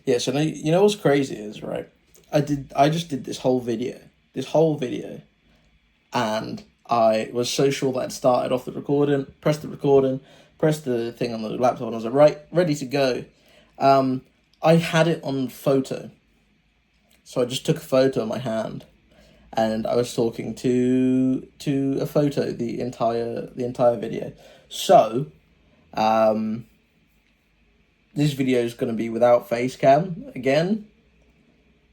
Yeah, so now, you know what's crazy is, right? I just did this whole video, and I was so sure that I'd started off the recording, pressed the thing on the laptop, and I was like, right, ready to go. Um, I had it on photo, so I just took a photo of my hand, and I was talking to a photo the entire video. So, um, this video is going to be without face cam again,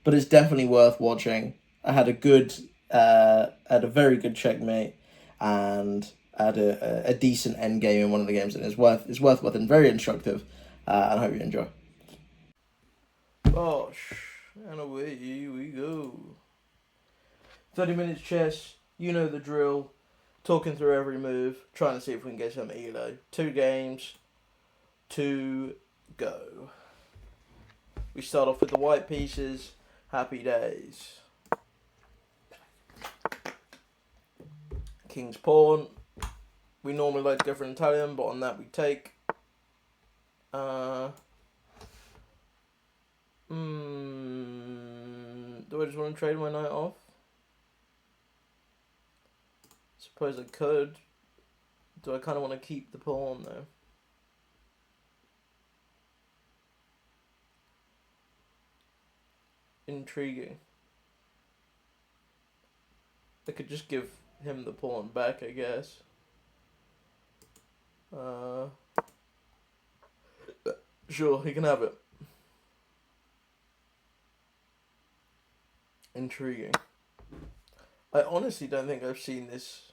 but it's definitely worth watching. I had a very good checkmate, and I had a decent end game in one of the games, and it's worth watching. Very instructive, and I hope you enjoy. Bosh, and away we go. 30 minutes chess. You know the drill. Talking through every move, trying to see if we can get some elo. 2 games, to go. We start off with the white pieces. Happy days. King's pawn. We normally like to go for an Italian, but on that we take. Do I just want to trade my knight off? Suppose I could. Do I kind of want to keep the pawn though? Intriguing. I could just give him the pawn back, I guess. Sure, he can have it. Intriguing. I honestly don't think I've seen this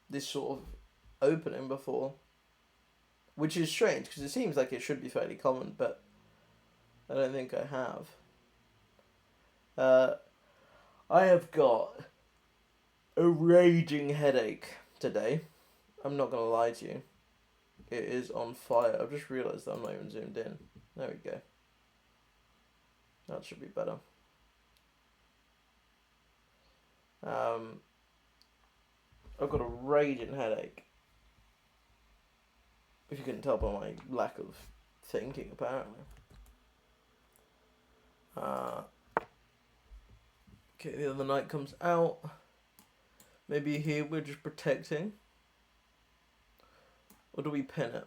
this sort of opening before, which is strange because it seems like it should be fairly common, but I don't think I have. I have got a raging headache today. I'm not gonna lie to you. It is on fire. I've just realised that I'm not even zoomed in. There we go. That should be better. I've got a raging headache. If you couldn't tell by my lack of thinking, apparently. Okay, the other knight comes out. Maybe here we're just protecting. Or do we pin it?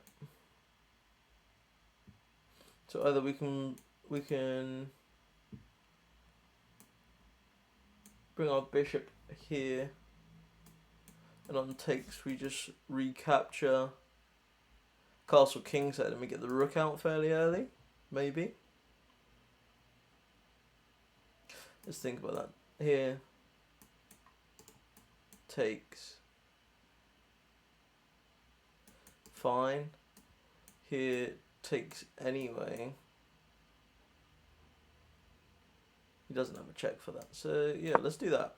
So either we can bring our bishop here, and on takes we just recapture castle kingshead and we get the rook out fairly early, maybe. Let's think about that. Here, takes, fine. Here, takes anyway. He doesn't have a check for that, so yeah, let's do that.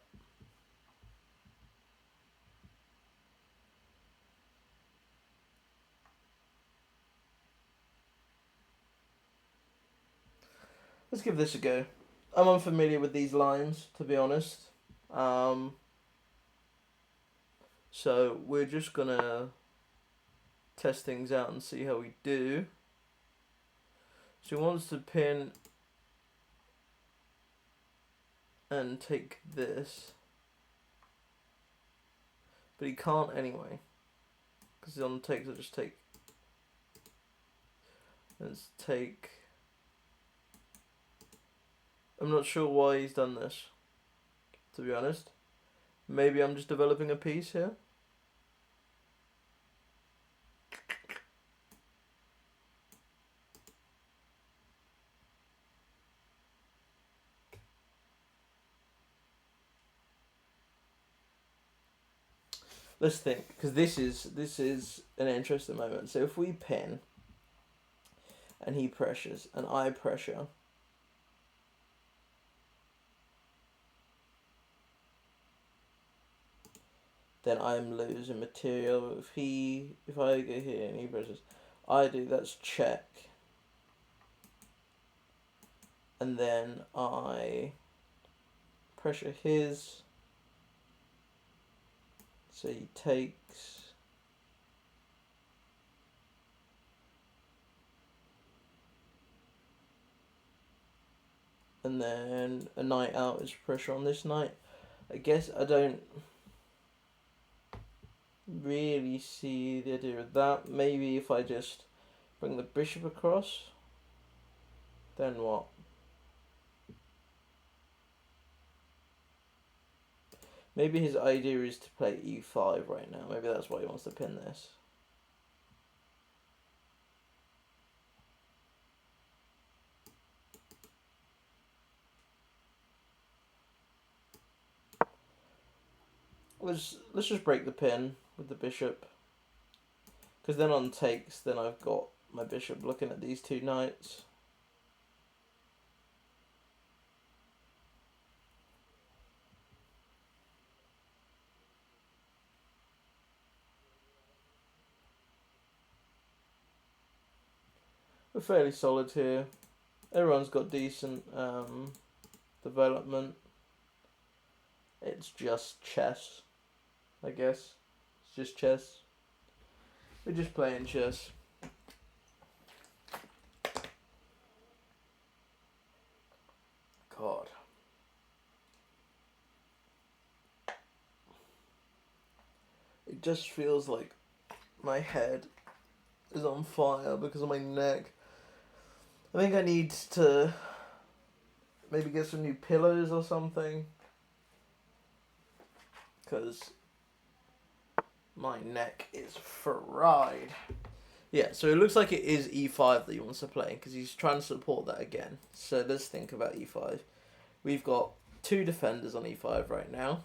Let's give this a go. I'm unfamiliar with these lines, to be honest. So we're just gonna test things out and see how we do. So he wants to pin and take this, but he can't anyway, because on takes I just take. Let's take. I'm not sure why he's done this, to be honest. Maybe I'm just developing a piece here. Let's think, because this is an interesting moment. So if we pin, and he pressures, and I pressure, then I'm losing material. If I go here and he presses, I do, that's check. And then I pressure his, so he takes, and then a knight out is pressure on this knight. I guess I don't really see the idea of that. Maybe if I just bring the bishop across, then what? Maybe his idea is to play e5 right now. Maybe that's why he wants to pin this. Let's just break the pin with the bishop. Because then on takes, then I've got my bishop looking at these two knights. We're fairly solid here. Everyone's got decent development. It's just chess, I guess. It's just chess. We're just playing chess. God. It just feels like my head is on fire because of my neck. I think I need to maybe get some new pillows or something. Because my neck is fried. Yeah, so it looks like it is e5 that he wants to play, because he's trying to support that again. So let's think about e5. We've got two defenders on e5 right now.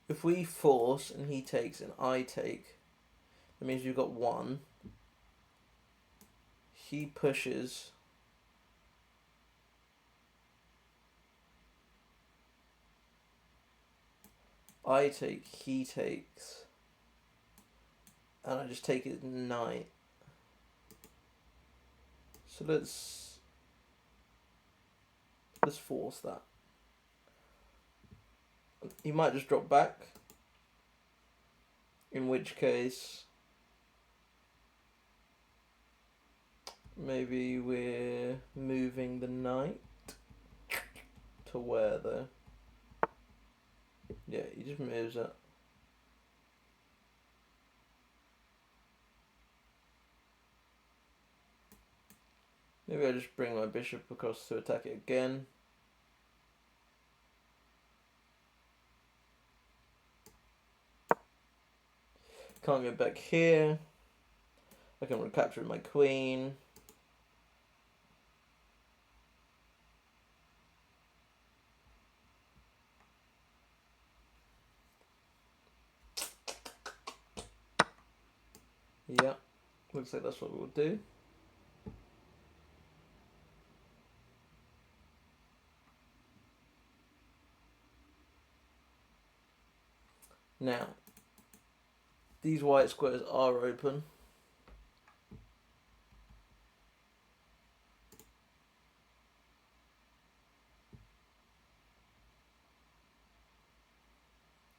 If we force and he takes and I take, that means we've got one. He pushes. I take, he takes. And I just take his knight. So let's force that. He might just drop back. In which case, maybe we're moving the knight to where though? Yeah, he just moves it. Maybe I just bring my bishop across to attack it again. Can't get back here. I can recapture my queen. Yeah, looks like that's what we'll do. Now, these white squares are open.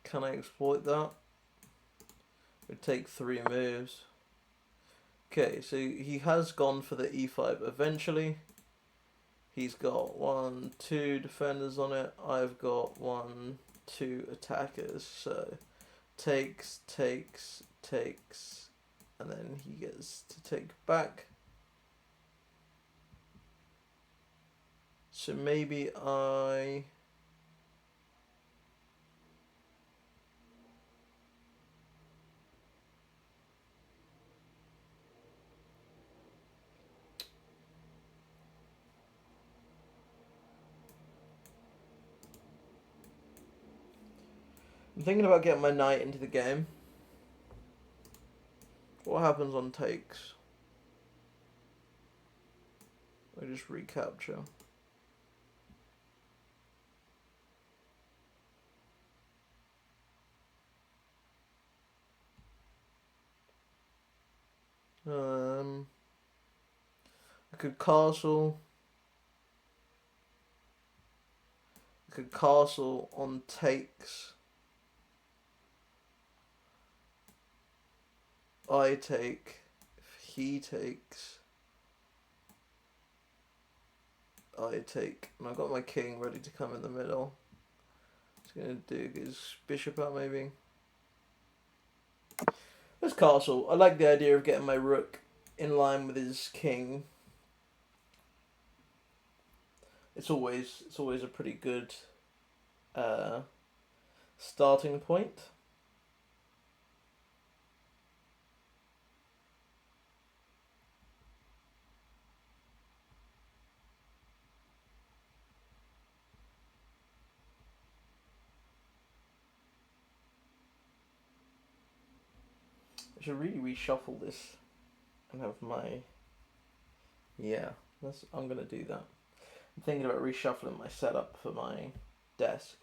Can I exploit that? It would take 3 moves. Okay, so he has gone for the e5 eventually. He's got 1, 2 defenders on it. I've got 1, 2 attackers. So takes, takes, takes, and then he gets to take back. So maybe I'm thinking about getting my knight into the game. What happens on takes? I just recapture. I could castle. I could castle on takes. I take. he takes, I take, and I've got my king ready to come in the middle. Just gonna dig his bishop out maybe. This castle, I like the idea of getting my rook in line with his king. It's always a pretty good starting point. I should really reshuffle this and have my, yeah, I'm gonna do that. I'm thinking about reshuffling my setup for my desk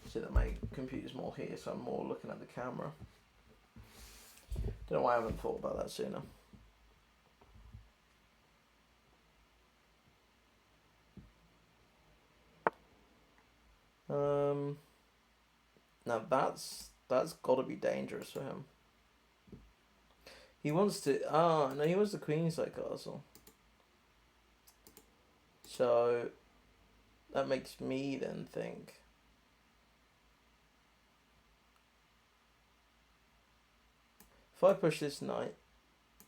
so that my computer's more here, so I'm more looking at the camera. Don't know why I haven't thought about that sooner. Now that's got to be dangerous for him. He wants to. No, he wants the queenside castle. So that makes me then think. If I push this knight,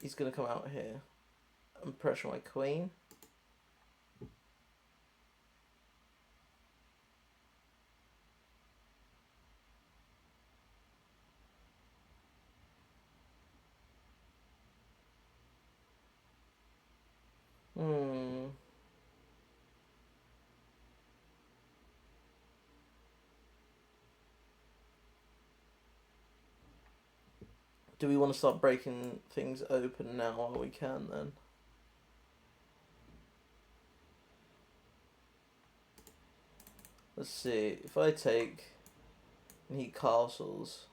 he's gonna come out here and pressure my queen. Do we want to start breaking things open now while we can then? Let's see, if I take and he castles,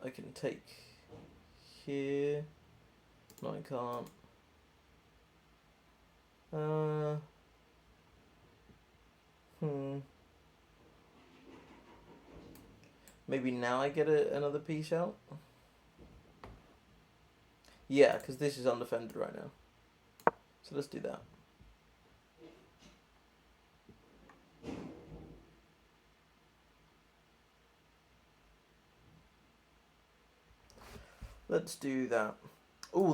I can take here. No, I can't. Maybe now I get another piece out? Yeah, because this is undefended right now. So let's do that. Let's do that. Oh,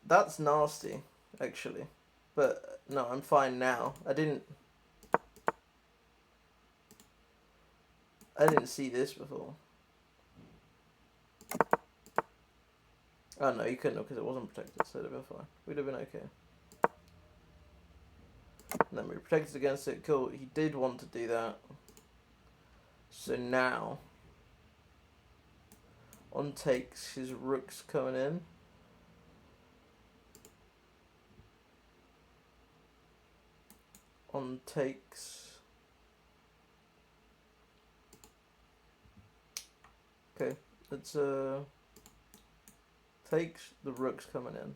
that's nasty, actually. But no, I'm fine now. I didn't see this before. Oh no, you couldn't have because it wasn't protected, so it'd have been fine. We'd have been okay. And then we protected against it. Cool. He did want to do that. So now, on takes, his rook's coming in. On takes. Okay, let's takes, the rook's coming in.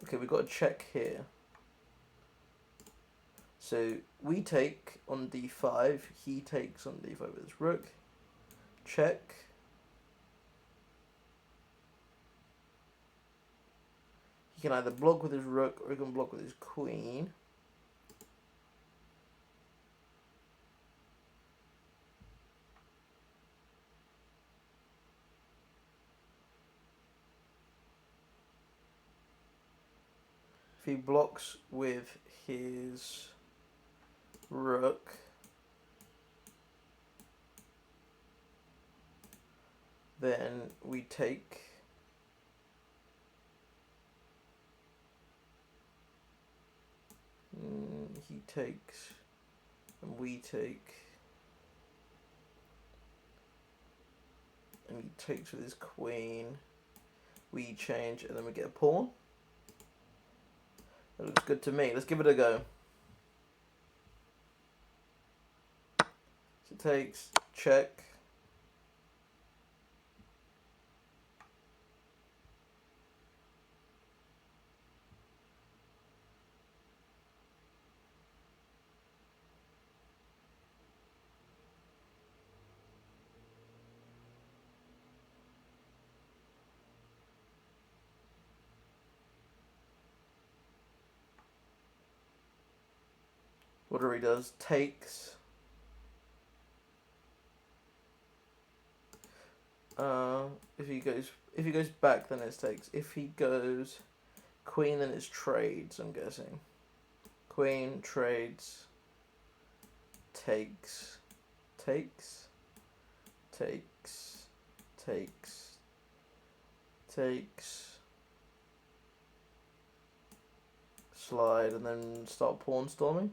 Okay, we've got a check here. So we take on d5, he takes on d5 with his rook. Check. He can either block with his rook or he can block with his queen. If he blocks with his rook, then we take. He takes, and we take, and he takes with his queen. We change, and then we get a pawn. That looks good to me. Let's give it a go. So it takes, check. Whatever he does, takes. If he goes back, then it's takes. If he goes queen, then it's trades. I'm guessing. Queen trades. Takes. Takes. Takes. Takes. Takes. Slide and then start pawn storming.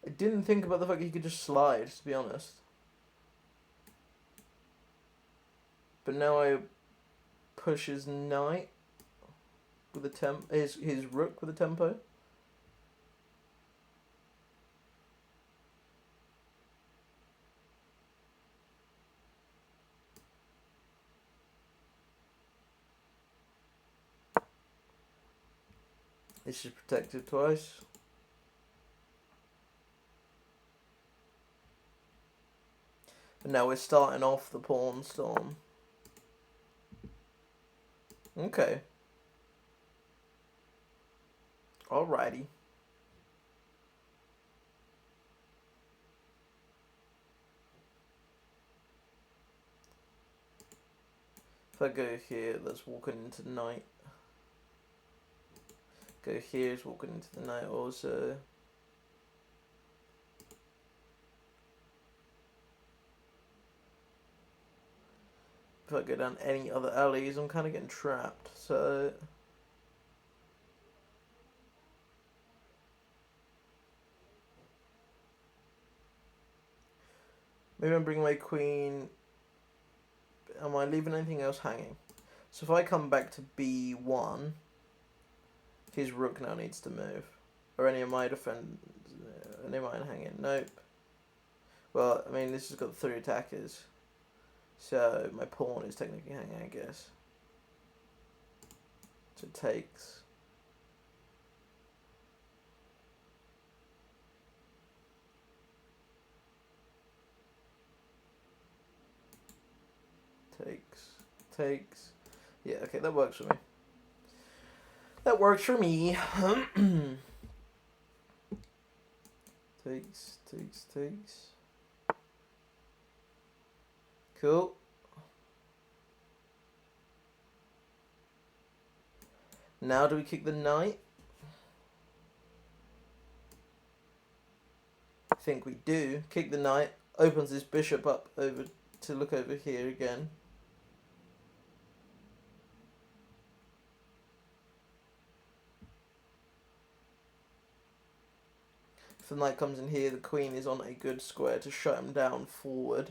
I didn't think about the fact he could just slide, to be honest. But now I push his knight with a his rook with a tempo. This is protected twice. And now we're starting off the pawn storm. Okay. Alrighty. If I go here, that's walking into knight. Go here is walking into the knight also. If I go down any other alleys, I'm kind of getting trapped, so... Maybe I'm bringing my queen... Am I leaving anything else hanging? So if I come back to b1, his rook now needs to move. Or any of my any of mine hanging? Nope. Well, I mean, this has got 3 attackers. So my pawn is technically hanging, I guess. So it takes. Takes. Yeah, okay, that works for me. That works for me. Takes. Cool. Now do we kick the knight? I think we do. Kick the knight. Opens this bishop up over to look over here again. If the knight comes in here, the queen is on a good square to shut him down forward.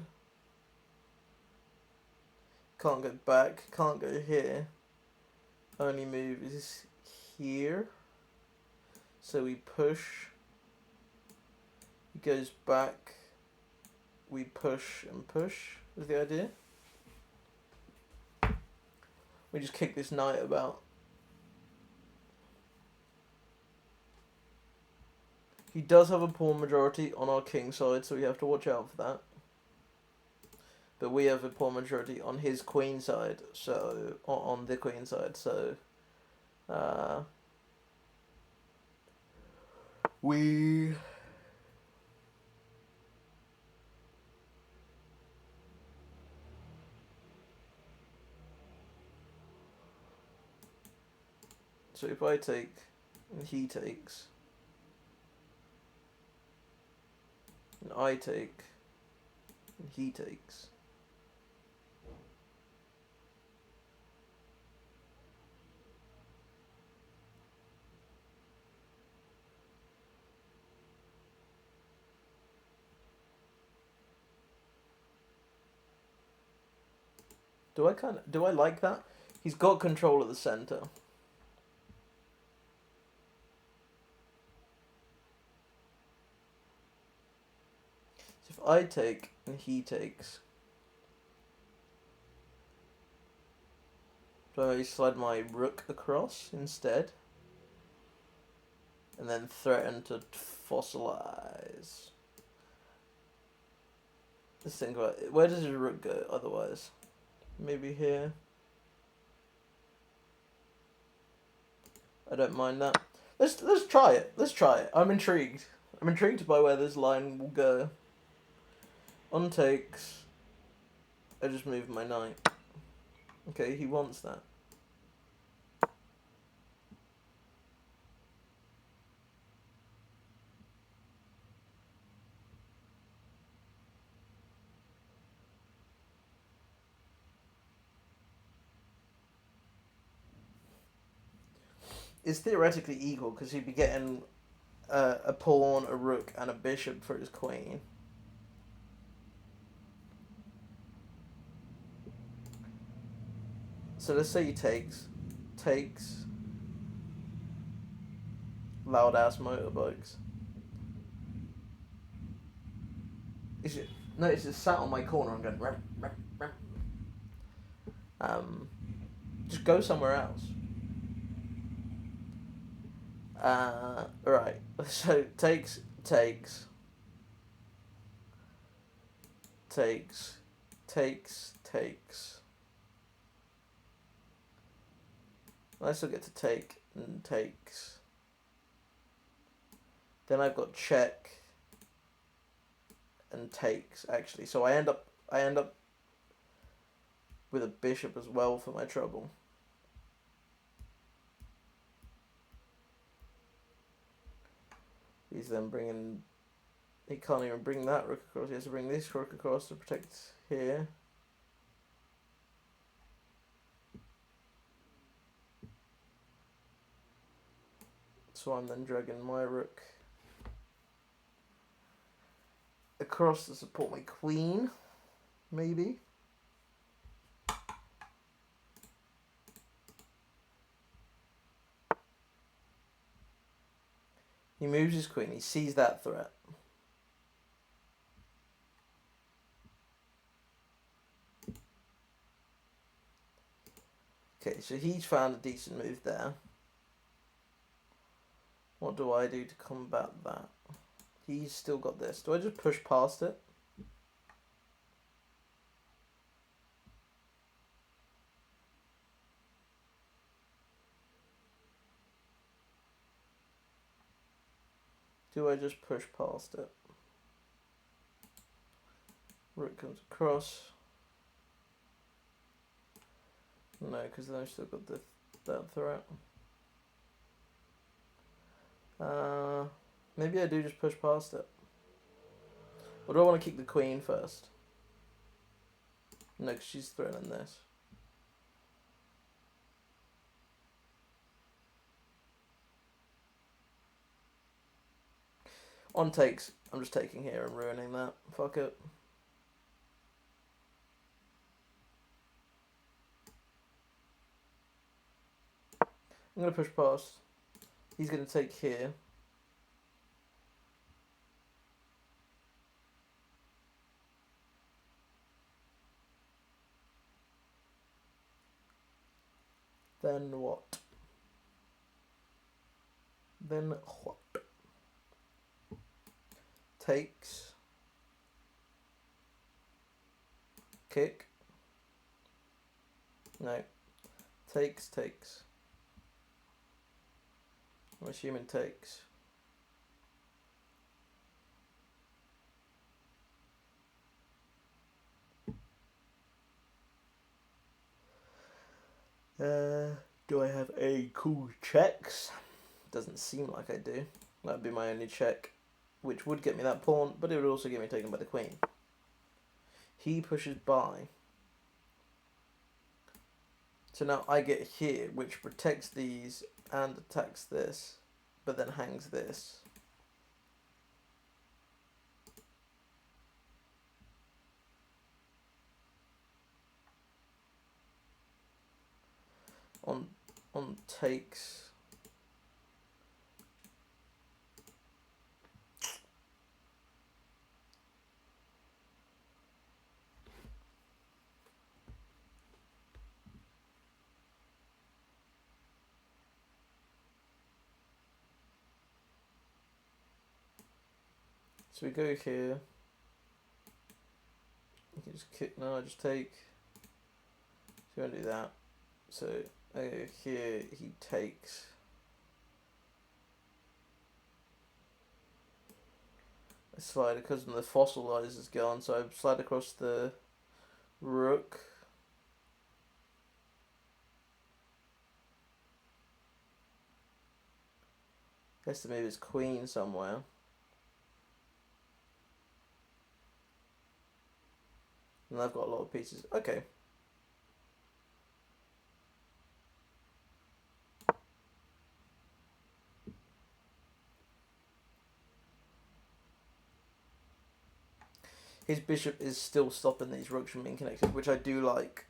Can't go back, can't go here. Only move is here. So we push. He goes back. We push and push, is the idea. We just kick this knight about. He does have a pawn majority on our king side, so we have to watch out for that. But we have a pawn majority on his queen side, so on the queen side, so we so if I take and he takes and I take and he takes. Do I like that? He's got control of the center. So if I take and he takes, do I slide my rook across instead? And then threaten to fossilize. Let's think about it. Where does his rook go otherwise? Maybe here. I don't mind that. Let's try it. Let's try it. I'm intrigued. I'm intrigued by where this line will go. On takes. I just moved my knight. Okay, he wants that. It's theoretically equal because he'd be getting a pawn, a rook, and a bishop for his queen. So let's say he takes, loud ass motorbikes. No, it's just sat on my corner. I'm going. Rum, rum, rum. Just go somewhere else. Right. So takes. I still get to take and takes. Then I've got check and takes actually. So I end up with a bishop as well for my trouble. He's then bringing. He can't even bring that rook across. He has to bring this rook across to protect here. So I'm then dragging my rook across to support my queen, maybe. He moves his queen. He sees that threat. Okay, so he's found a decent move there. What do I do to combat that? He's still got this. Do I just push past it? Do I just push past it? Rook comes across. No, because then I've still got that threat. Maybe I do just push past it. Or do I want to keep the queen first? No, because she's threatening this. On takes, I'm just taking here and ruining that. Fuck it. I'm going to push past. He's going to take here. Then what? Then what? Takes. Kick. No. Takes. I'm assuming takes. Do I have any cool checks? Doesn't seem like I do. That'd be my only check, which would get me that pawn, but it would also get me taken by the queen. He pushes by. So now I get here, which protects these and attacks this, but then hangs this. on takes. So we go here. You can just kick. No, I just take. So we don't do that. So here he takes. I slide because the fossilize is gone, so I slide across the rook. Has to move his queen somewhere. And I've got a lot of pieces. Okay. His bishop is still stopping these rooks from being connected, which I do like.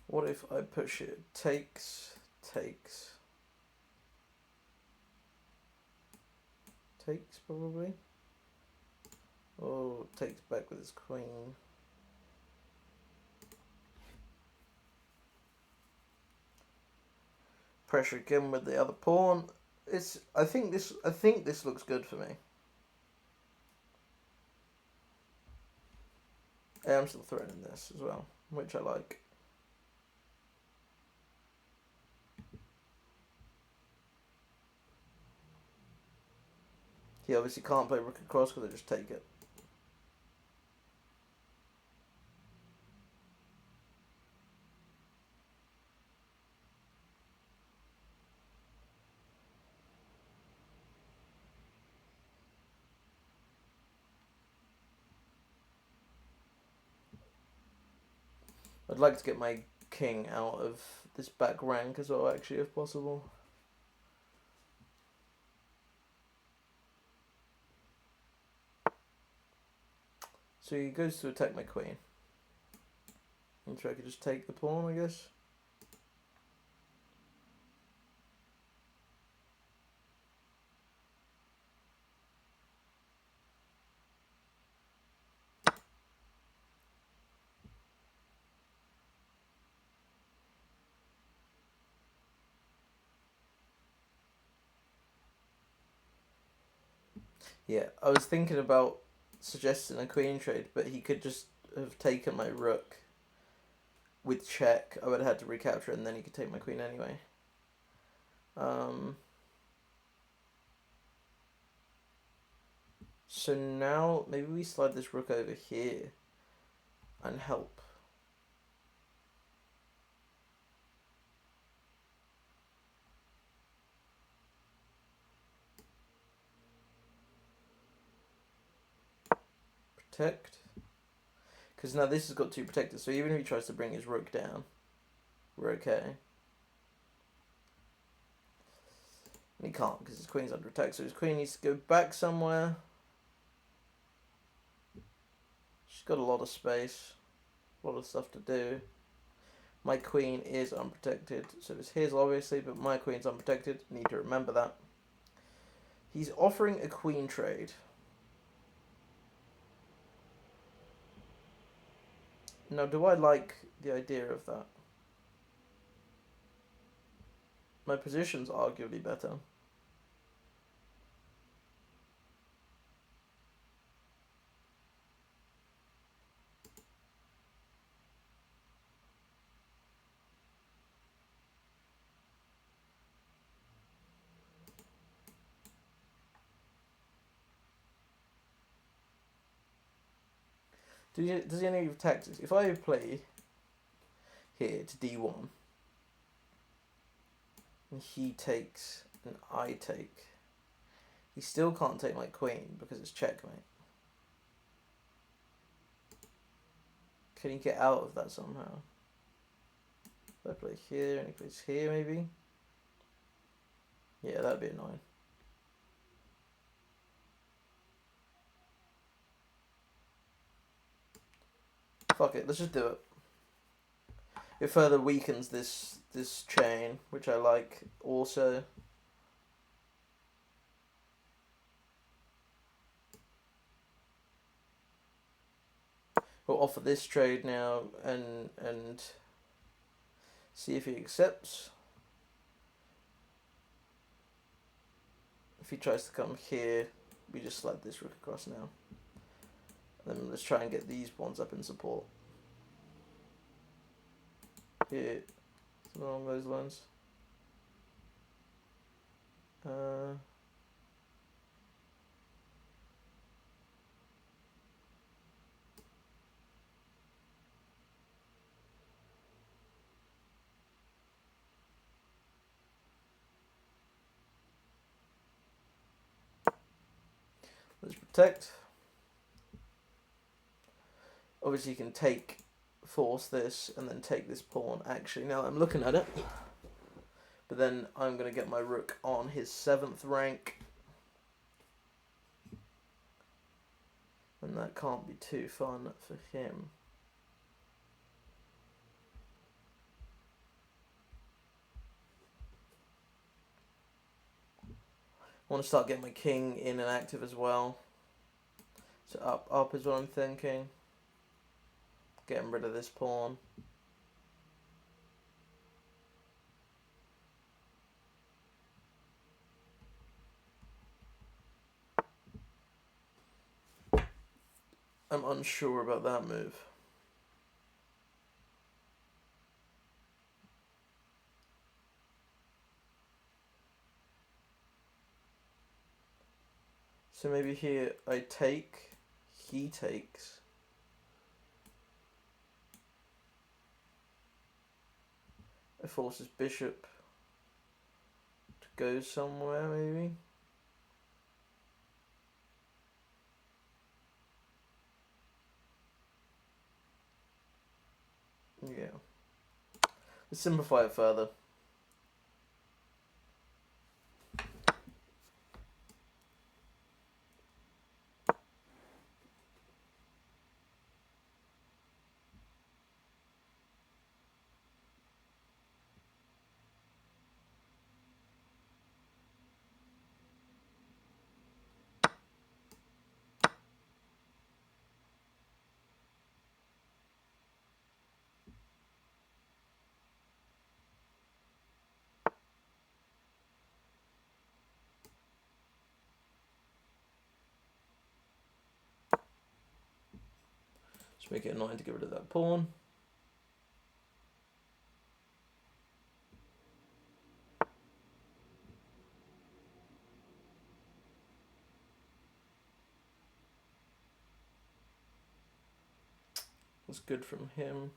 What if I push it? Takes. Takes, probably. Oh, takes back with his queen. Pressure again with the other pawn. I think this looks good for me. I'm still threatening this as well, which I like. He obviously can't play rook across because I just take it. I'd like to get my king out of this back rank as well, actually, if possible. So he goes to attack my queen. And so I could just take the pawn, I guess. Yeah, I was thinking about suggesting a queen trade, but he could just have taken my rook with check. I would have had to recapture it, and then he could take my queen anyway. So now maybe we slide this rook over here and help. Protect. Because now this has got two protectors, so even if he tries to bring his rook down, we're okay. And he can't because his queen's under attack, so his queen needs to go back somewhere. She's got a lot of space, a lot of stuff to do. My queen is unprotected, so it's his obviously, but my queen's unprotected. Need to remember that. He's offering a queen trade. Now, do I like the idea of that? My position's arguably better. Does he have any tactics? If I play here to d1, and he takes, and I take, he still can't take my queen because it's checkmate. Can he get out of that somehow? If I play here and he plays here, maybe? Yeah, that'd be annoying. Fuck it, let's just do it. It further weakens this chain, which I like also. We'll offer this trade now and see if he accepts. If he tries to come here, we just slide this rook across now. And then let's try and get these pawns up in support. Here, something along those lines. Let's protect. Obviously you can force this and then take this pawn. Actually, now I'm looking at it. But then I'm going to get my rook on his 7th rank. And that can't be too fun for him. I want to start getting my king in and active as well. So up is what I'm thinking. Getting rid of this pawn. I'm unsure about that move. So maybe here I take, he takes. I force his bishop to go somewhere maybe. Yeah. Let's simplify it further. Just make it annoying to get rid of that pawn. That's good from him.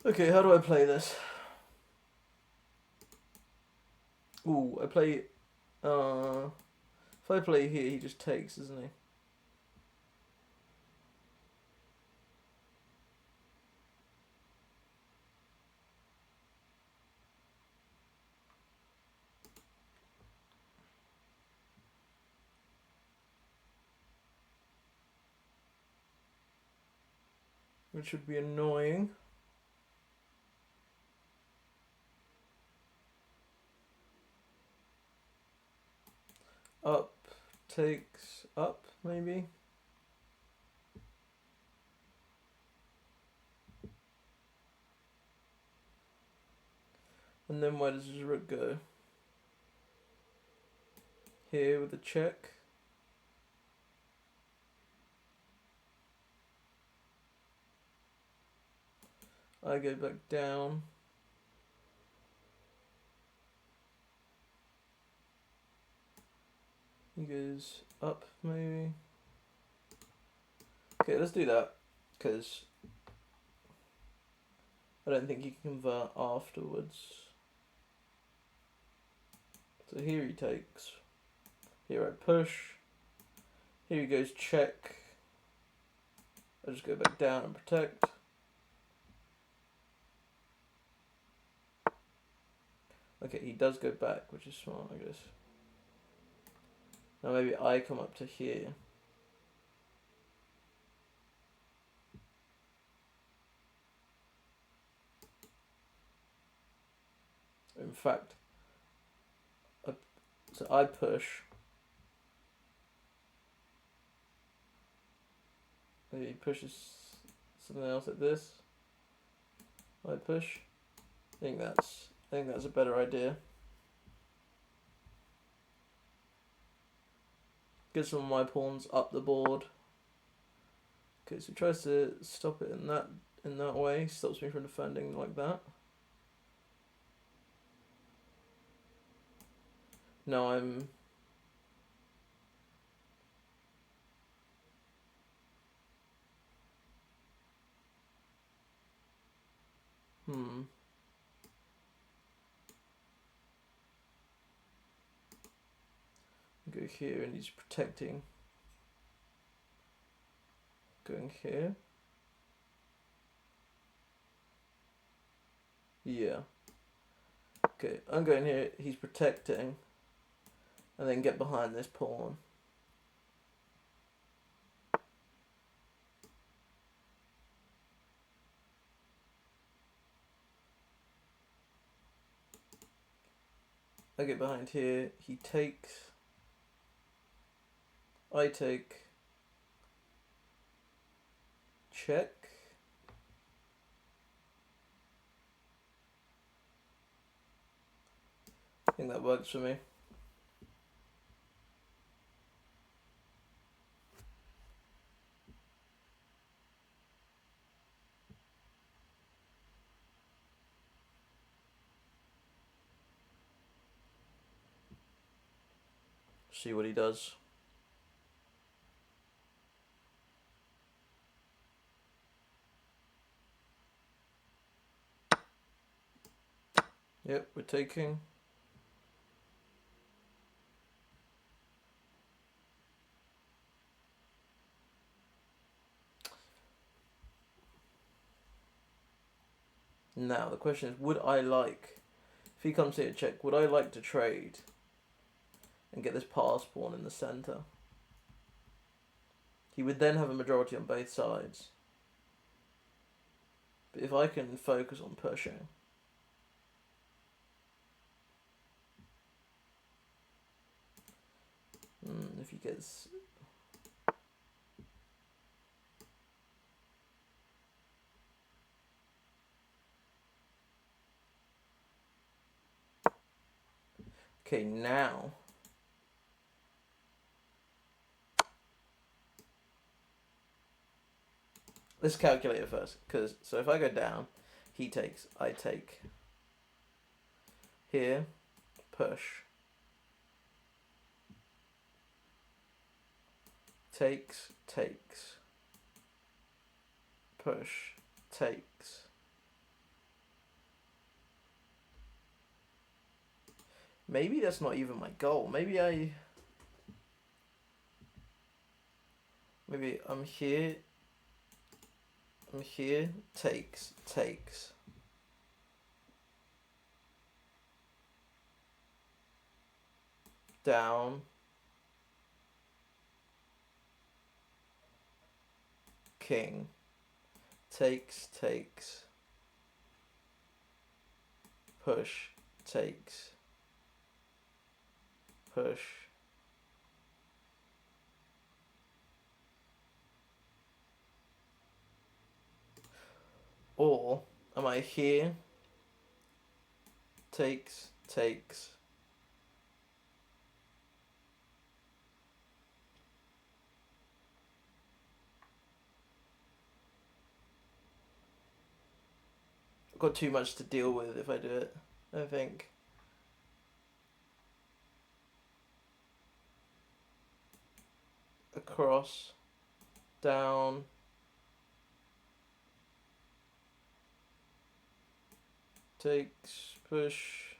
Okay, how do I play this? Ooh, I play... if I play here, he just takes, isn't he? Which would be annoying. Up takes up, maybe? And then where does his rook go? Here with the check. I go back down. He goes up, maybe. Okay, let's do that, because I don't think he can convert afterwards. So here he takes. Here I push. Here he goes check. I just go back down and protect. Okay, he does go back, which is smart, I guess. Now maybe I come up to here. In fact, so I push. Maybe he pushes something else like this. I push. I think that's a better idea. Get some of my pawns up the board. Okay, so he tries to stop it in that way. Stops me from defending like that. Now I'm go here and he's protecting. Going here. Yeah. Okay, I'm going here, he's protecting. And then get behind this pawn. I get behind here, he takes. I take. Check. I think that works for me. See what he does. Yep, we're taking. Now the question is, would I like, if he comes here to check, would I like to trade and get this pass pawn in the centre? He would then have a majority on both sides. But if I can focus on pushing, if he gets. Okay, now. Let's calculate it first. So if I go down, he takes, I take. Here, push. Takes, takes. Push, takes. Maybe that's not even my goal. Maybe I'm here. I'm here. Takes, takes. Down. King. Takes, takes. Push, takes. Push. Or am I here? takes. I've got too much to deal with if I do it, I think. Across, down, takes, push.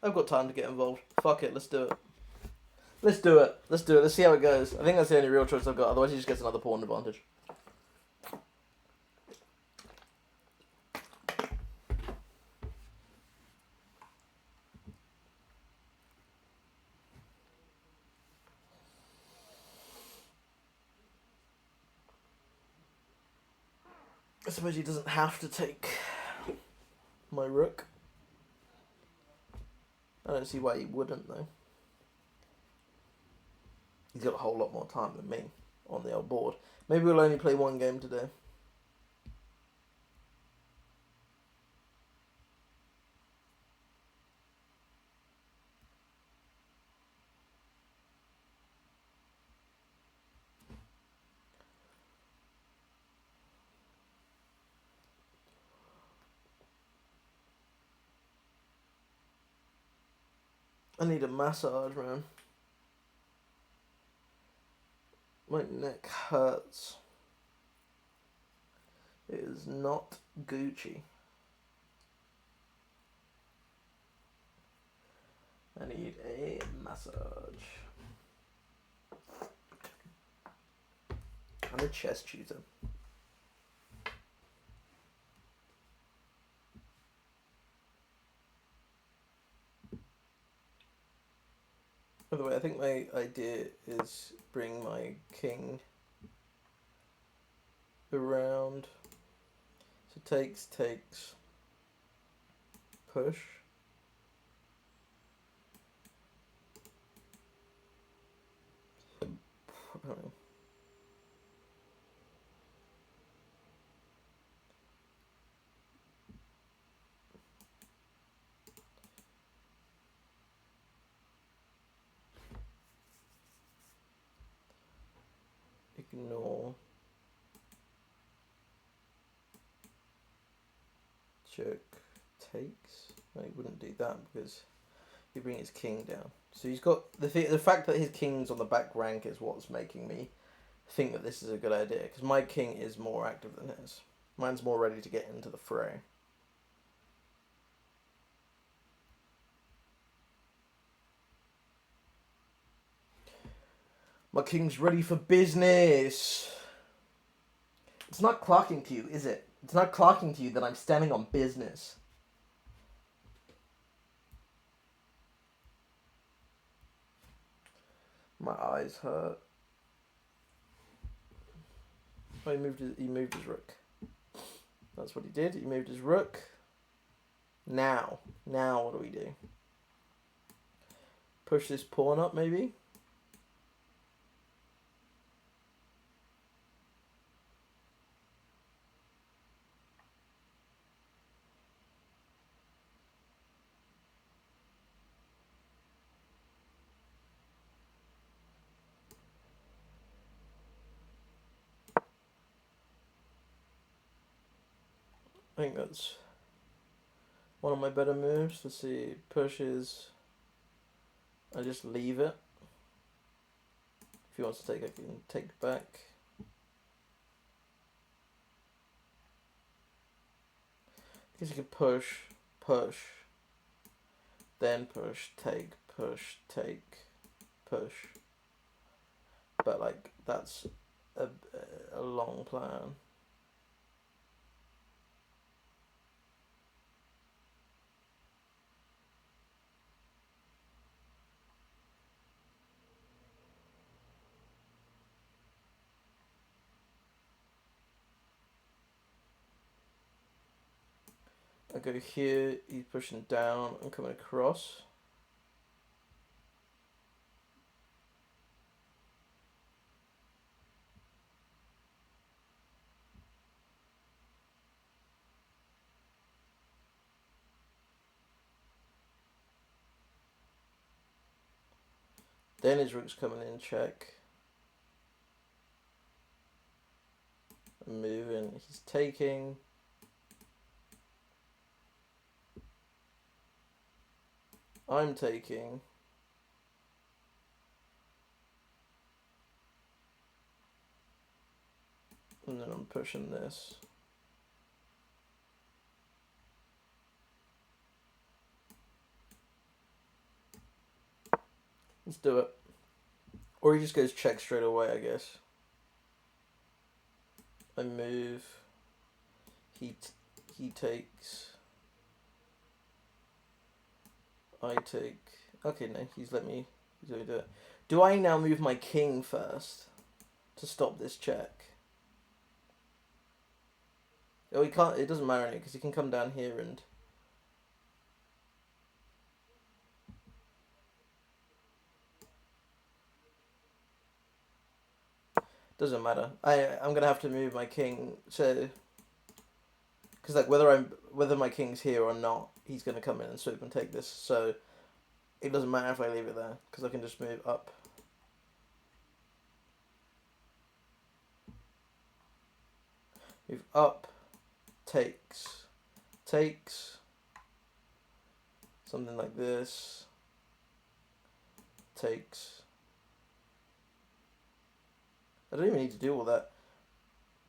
I've got time to get involved. Fuck it, let's do it. Let's do it. Let's see how it goes. I think that's the only real choice I've got, otherwise he just gets another pawn advantage. I suppose he doesn't have to take my rook. I don't see why he wouldn't, though. He's got a whole lot more time than me on the old board. Maybe we'll only play one game today. I need a massage, man. My neck hurts. It is not Gucci. I need a massage. I'm a chess tutor. By the way, I think my idea is bring my king around. So takes, push. Ignore. Check takes. No, he wouldn't do that because he'd bring his king down. So he's got the fact that his king's on the back rank is what's making me think that this is a good idea, because my king is more active than his. Mine's more ready to get into the fray. My king's ready for business. It's not clocking to you, is it? It's not clocking to you that I'm standing on business. My eyes hurt. Oh, he moved his rook. That's what he did. He moved his rook. Now what do we do? Push this pawn up, maybe? I think that's one of my better moves. Let's see. Pushes. I just leave it. If he wants to take, I can take back. I guess you can push, then push, take, push. But like that's a long plan. I go here, he's pushing down, I'm coming across. Then his rook's coming in check. And moving. He's taking. I'm taking. And then I'm pushing this. Let's do it. Or he just goes check straight away, I guess. I move. He takes. I take. Okay, no, he's let me do it. Do I now move my king first to stop this check? Oh, he can't. It doesn't matter because he can come down here and. Doesn't matter. I'm gonna have to move my king, so because like whether my king's here or not, he's gonna come in and swoop and take this. So it doesn't matter if I leave it there because I can just move up. Move up, takes, something like this, takes. I don't even need to do all that.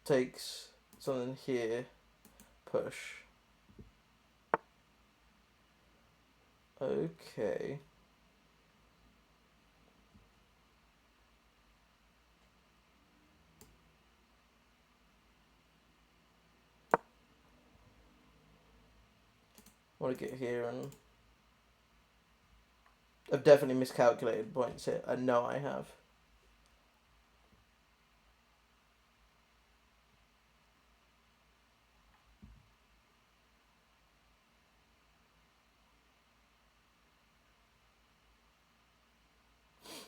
Takes something here, push. Okay. I want to get here and I've definitely miscalculated points here. I know I have.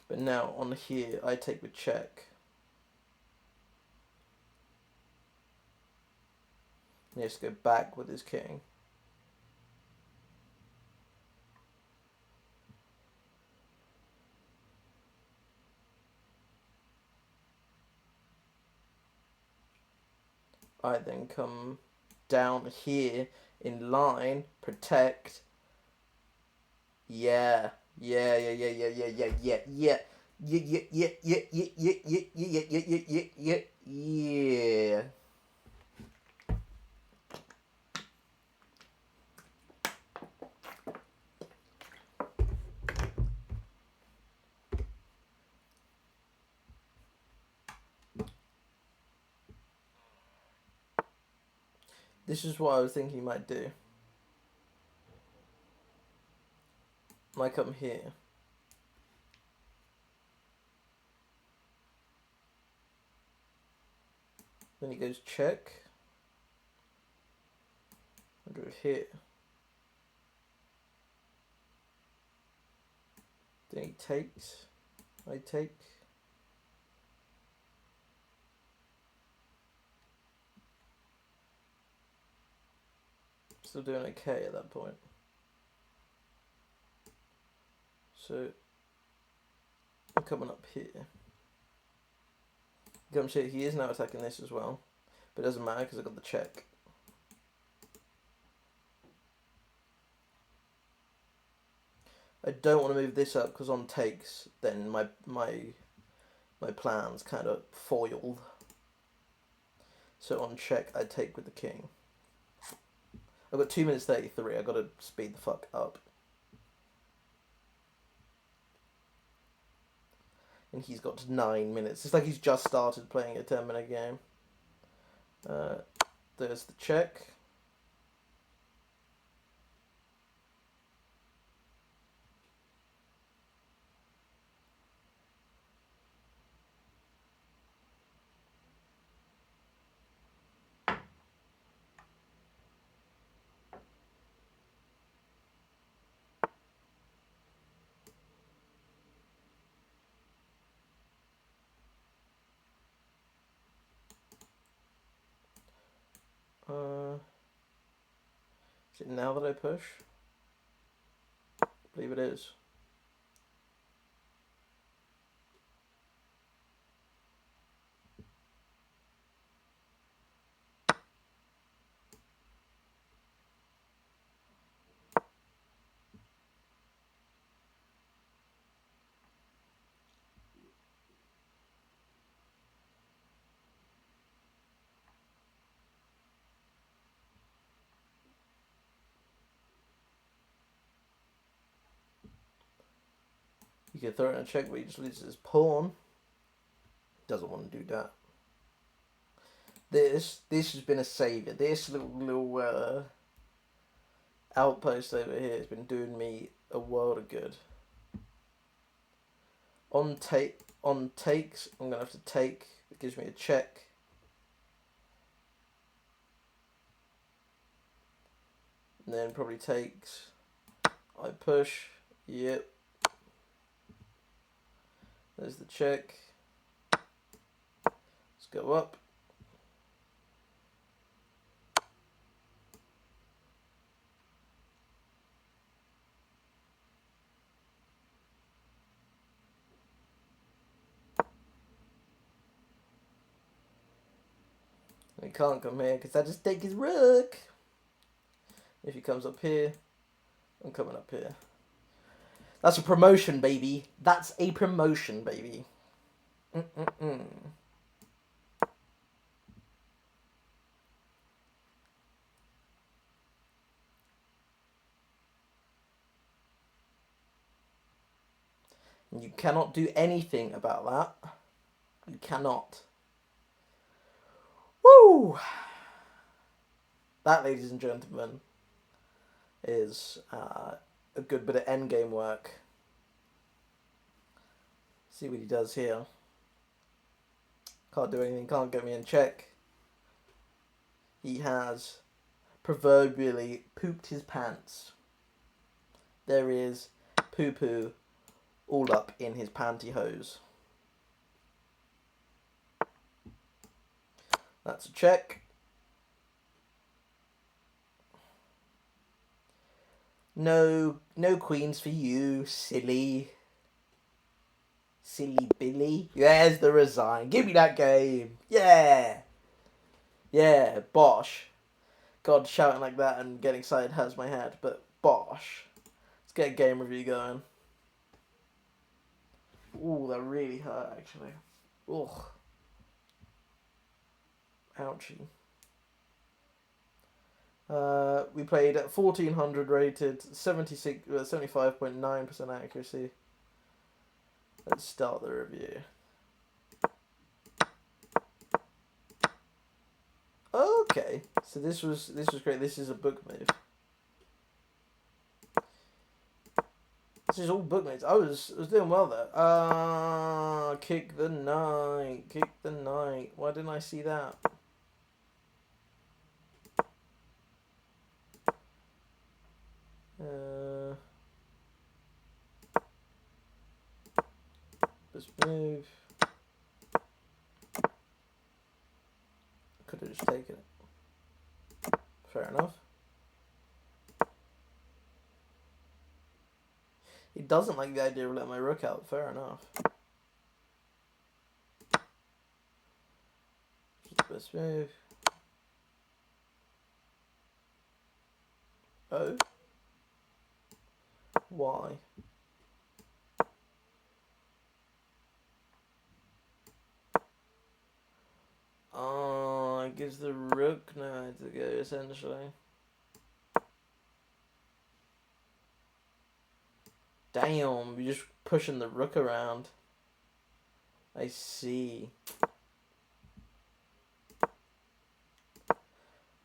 But now on here, I take with check. He has to go back with his king. I then come down here in line, protect. Yeah. Yeah. This is what I was thinking you might do. Might come here. Then he goes check. I go here. Then he takes. I take. Still doing okay at that point. So I'm coming up here. Comes here. He is now attacking this as well, but it doesn't matter because I got the check. I don't want to move this up because on takes, then my plan's kind of foiled. So on check, I take with the king. I've got 2 minutes 33. I've got to speed the fuck up. And he's got 9 minutes. It's like he's just started playing a 10-minute game. There's the check. Is it now that I push? I believe it is. could throw in a check, but he just loses his pawn. Doesn't want to do that. This has been a saviour. This little outpost over here has been doing me a world of good. On takes, I'm gonna have to take. It gives me a check. And then probably takes. I push. Yep. There's the check. Let's go up. He can't come here because I just take his rook. If he comes up here, I'm coming up here. That's a promotion, baby. That's a promotion, baby. You cannot do anything about that. You cannot. Woo! That, ladies and gentlemen, is a good bit of endgame work. See what he does here. Can't do anything, can't get me in check. He has proverbially pooped his pants. There is poo-poo all up in his pantyhose. That's a check. No queens for you, silly Billy. There's the resign. Give me that game. Yeah, bosh. God, shouting like that and getting excited hurts my head, but bosh. Let's get a game review going. Ooh, that really hurt, actually. Ugh. Ouchie. We played at 1400 rated, 75.9% accuracy. Let's start the review. Okay, so this was great. This is a book move. This is all book moves. I was doing well there. Kick the knight. Kick the knight. Why didn't I see that? This move. Could have just taken it. Fair enough. He doesn't like the idea of letting my rook out. Fair enough. Best move. Oh. Why? Oh, it gives the rook nowhere to go, essentially. Damn, you're just pushing the rook around. I see.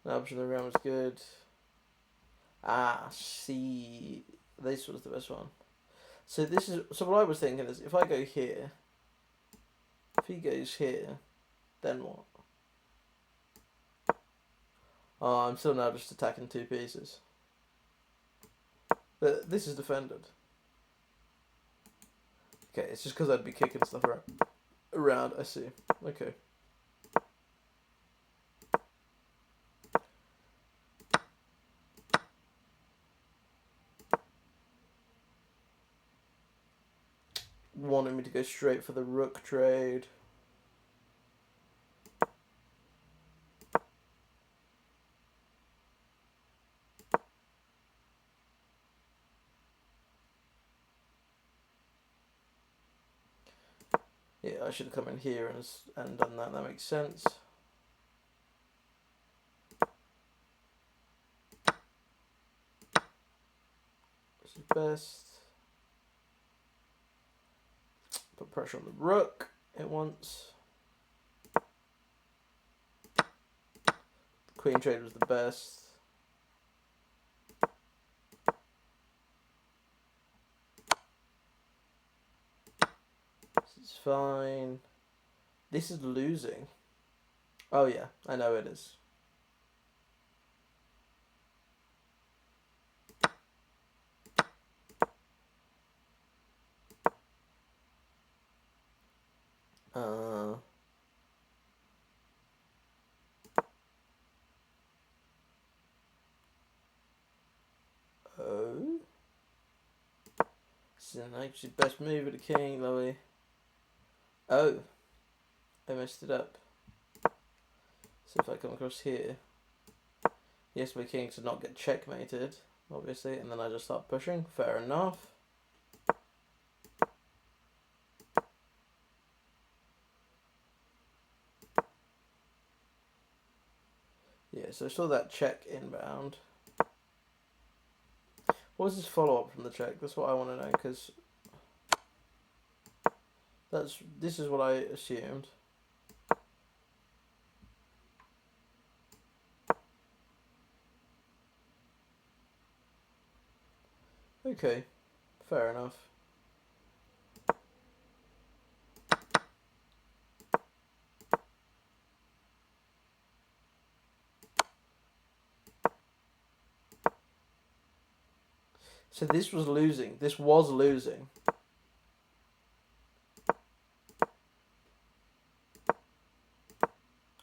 The option around was good. See. This was the best one. So this is, so what I was thinking is, if I go here, if he goes here, then what? Oh, I'm still now just attacking two pieces. But this is defended. Okay, it's just because I'd be kicking stuff around. I see. Okay. Wanted me to go straight for the rook trade. Yeah, I should have come in here and done that. That makes sense. This is best. pressure on the rook at once. Queen trade was the best. This is fine. This is losing. Oh yeah, I know it is. Oh. This is actually best move of the king, Louis. Oh. I messed it up. So if I come across here, yes, my king to not get checkmated, obviously, and then I just start pushing. Fair enough. Yeah, so I saw that check inbound. What was his follow-up from the check? That's what I want to know, because this is what I assumed. Okay, fair enough. So this was losing. This was losing.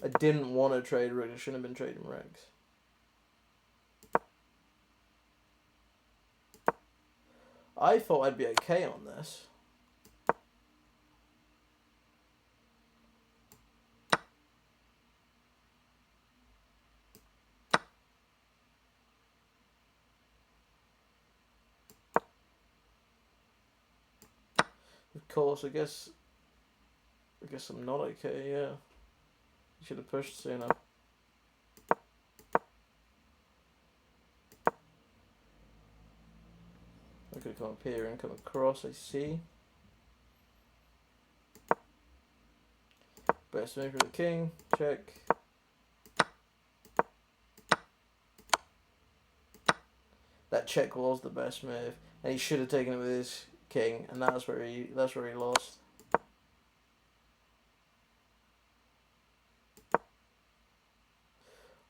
I didn't want to trade rook. I shouldn't have been trading rooks. I thought I'd be okay on this. Of course, I guess I'm not okay, yeah. I should have pushed sooner. I could have come up here and come across, I see. Best move for the king, check. That check was the best move. And he should have taken it with his king, and that's where he lost.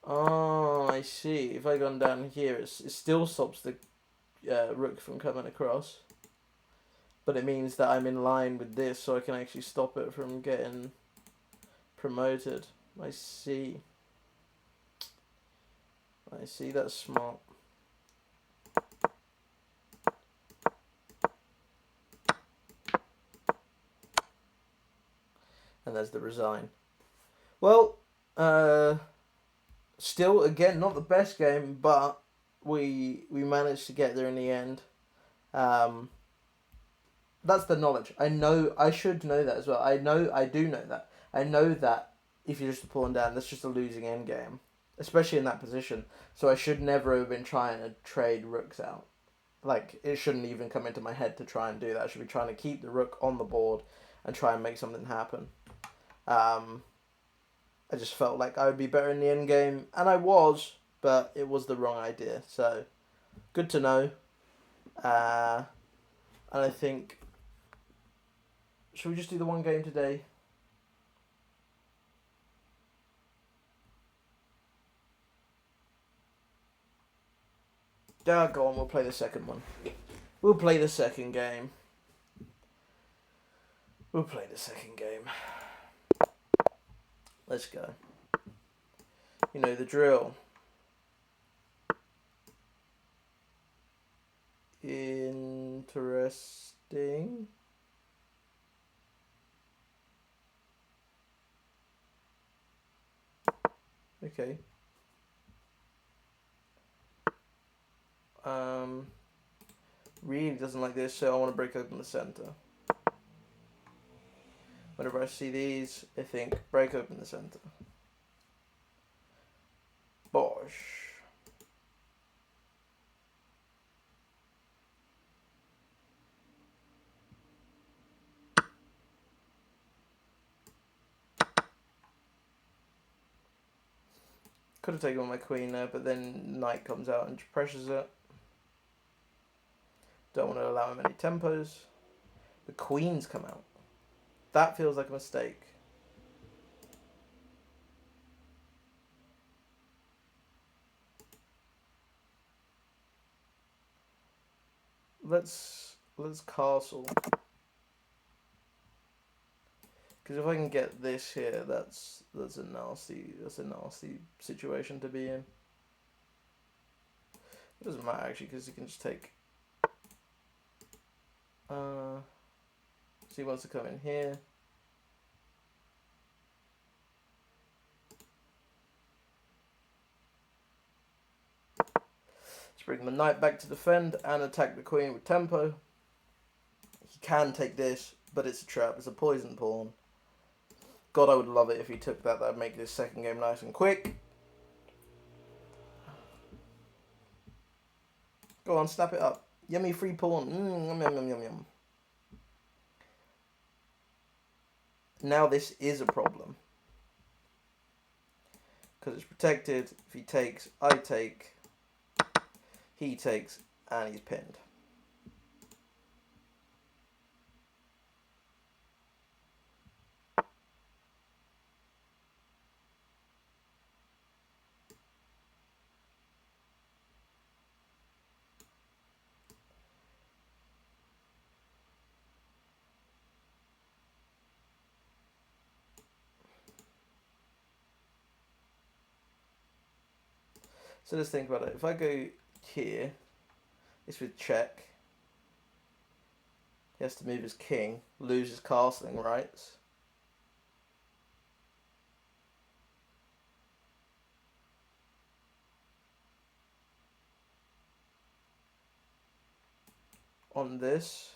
Oh, I see. If I gone down here, it still stops the rook from coming across. But it means that I'm in line with this, so I can actually stop it from getting promoted. I see. I see, that's smart. And there's the resign. Well, still, again, not the best game, but we managed to get there in the end. That's the knowledge. I know, I should know that as well. I do know that. I know that if you're just a pawn down, that's just a losing end game, especially in that position. So I should never have been trying to trade rooks out. Like, it shouldn't even come into my head to try and do that. I should be trying to keep the rook on the board and try and make something happen. I just felt like I would be better in the end game, and I was, but it was the wrong idea. So, good to know. And I think, should we just do the one game today? Go on, we'll play the second one. We'll play the second game. We'll play the second game. Let's go. You know the drill. Interesting. Okay. Really doesn't like this, so I want to break open the center. Whenever I see these, I think, break open the center. Bosh. Could have taken on my queen there, but then knight comes out and pressures it. Don't want to allow him any tempos. The queens come out. That feels like a mistake. Let's castle. Because if I can get this here, that's a nasty situation to be in. It doesn't matter actually, because he can just take. So he wants to come in here. Let's bring the knight back to defend and attack the queen with tempo. He can take this, but it's a trap. It's a poison pawn. God, I would love it if he took that. That would make this second game nice and quick. Go on, snap it up. Yummy free pawn. Yum, yum, yum, yum, yum. Now this is a problem. Because it's protected. If he takes, I take. He takes, and he's pinned. So let's think about it. If I go here, it's with check. He has to move his king, lose his castling rights. On this.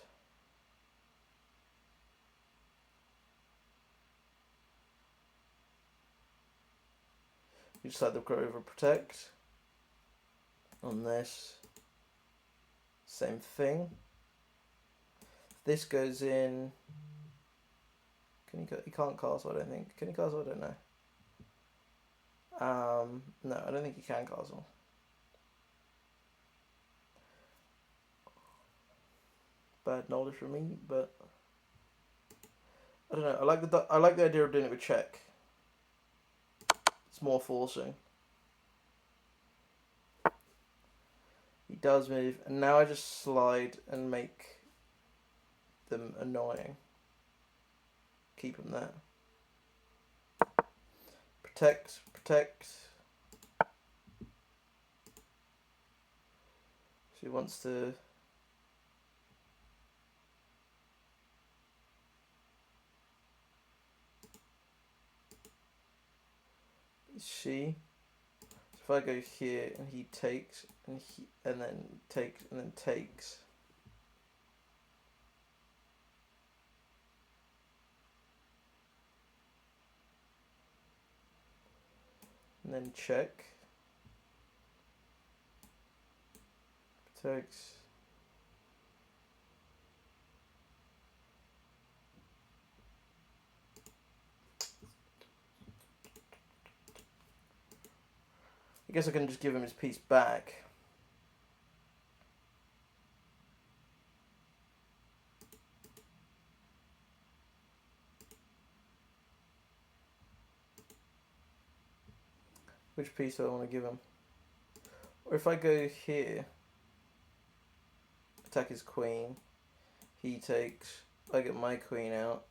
You decide to go over protect. On this. Same thing. This goes in. Can he go? He can't castle, I don't think. Can he castle? I don't know. No, I don't think he can castle. Bad knowledge from me, but I don't know. I like the idea of doing it with check. It's more forcing. He does move, and now I just slide and make them annoying. Keep him there. Protect, protect. So he wants to. She. So if I go here and he takes and then takes and then takes. And then check. Protects. I guess I can just give him his piece back. Which piece do I want to give him? Or if I go here, attack his queen, he takes, I get my queen out.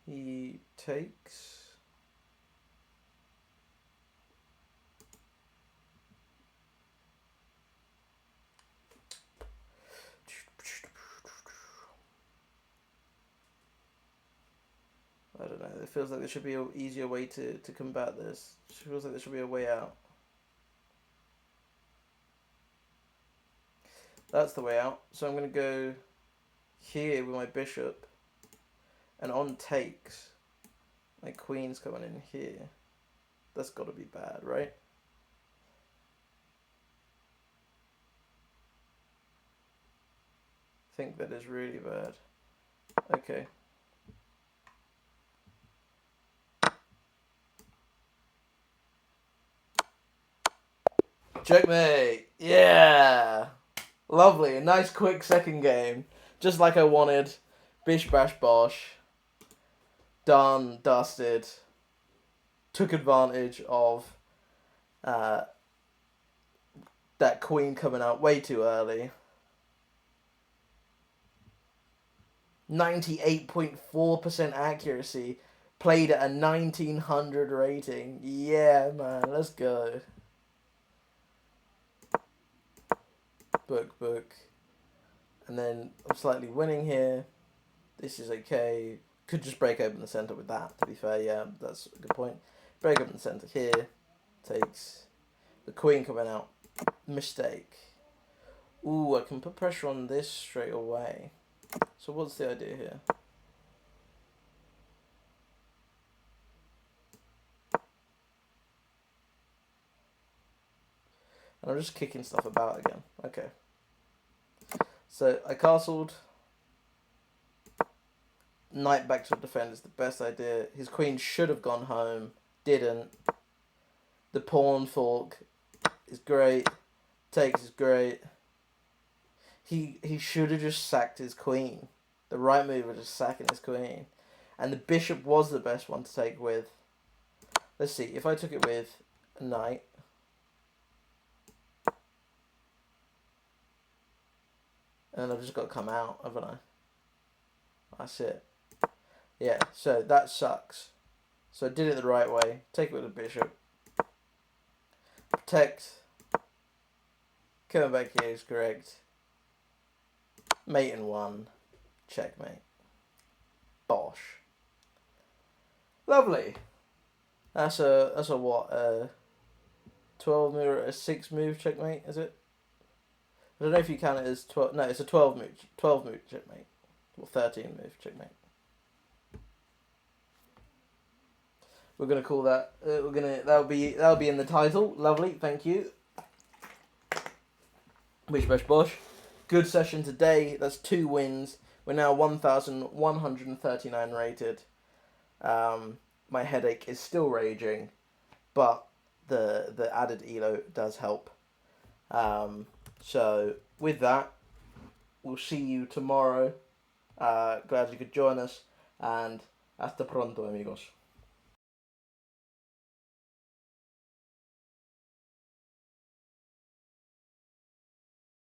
He takes. I don't know, it feels like there should be an easier way to combat this. It feels like there should be a way out. That's the way out. So I'm going to go here with my bishop. And on takes, my queen's coming in here. That's got to be bad, right? I think that is really bad. Okay. Checkmate. Yeah. Lovely. A nice quick second game. Just like I wanted. Bish bash bosh. Done. Dusted. Took advantage of that queen coming out way too early. 98.4% accuracy. Played at a 1900 rating. Yeah, man. Let's go. Book. And then I'm slightly winning here. This is okay. Could just break open the centre with that, to be fair. Yeah, that's a good point. Break open the centre here. Takes the queen coming out. Mistake. Ooh, I can put pressure on this straight away. So what's the idea here? And I'm just kicking stuff about again. Okay. So I castled. Knight back to defend is the best idea. His queen should have gone home. Didn't. The pawn fork is great. Takes is great. He should have just sacked his queen. The right move was just sacking his queen. And the bishop was the best one to take with. Let's see, if I took it with a knight. And I've just got to come out, haven't I? That's it. Yeah, so that sucks. So I did it the right way. Take it with a bishop. Protect. Coming back here is correct. Mate in one. Checkmate. Bosh. Lovely. That's a what? 12 move or a 6 move checkmate, is it? I don't know if you count it as 12. No, it's a 12 move checkmate. Or 13 move checkmate. We're gonna call that. That'll be in the title. Lovely, thank you. Bish bash bosh. Good session today. That's 2 wins. We're now 1,139 rated. My headache is still raging, but the added elo does help. So with that, we'll see you tomorrow. Glad you could join us, and hasta pronto, amigos.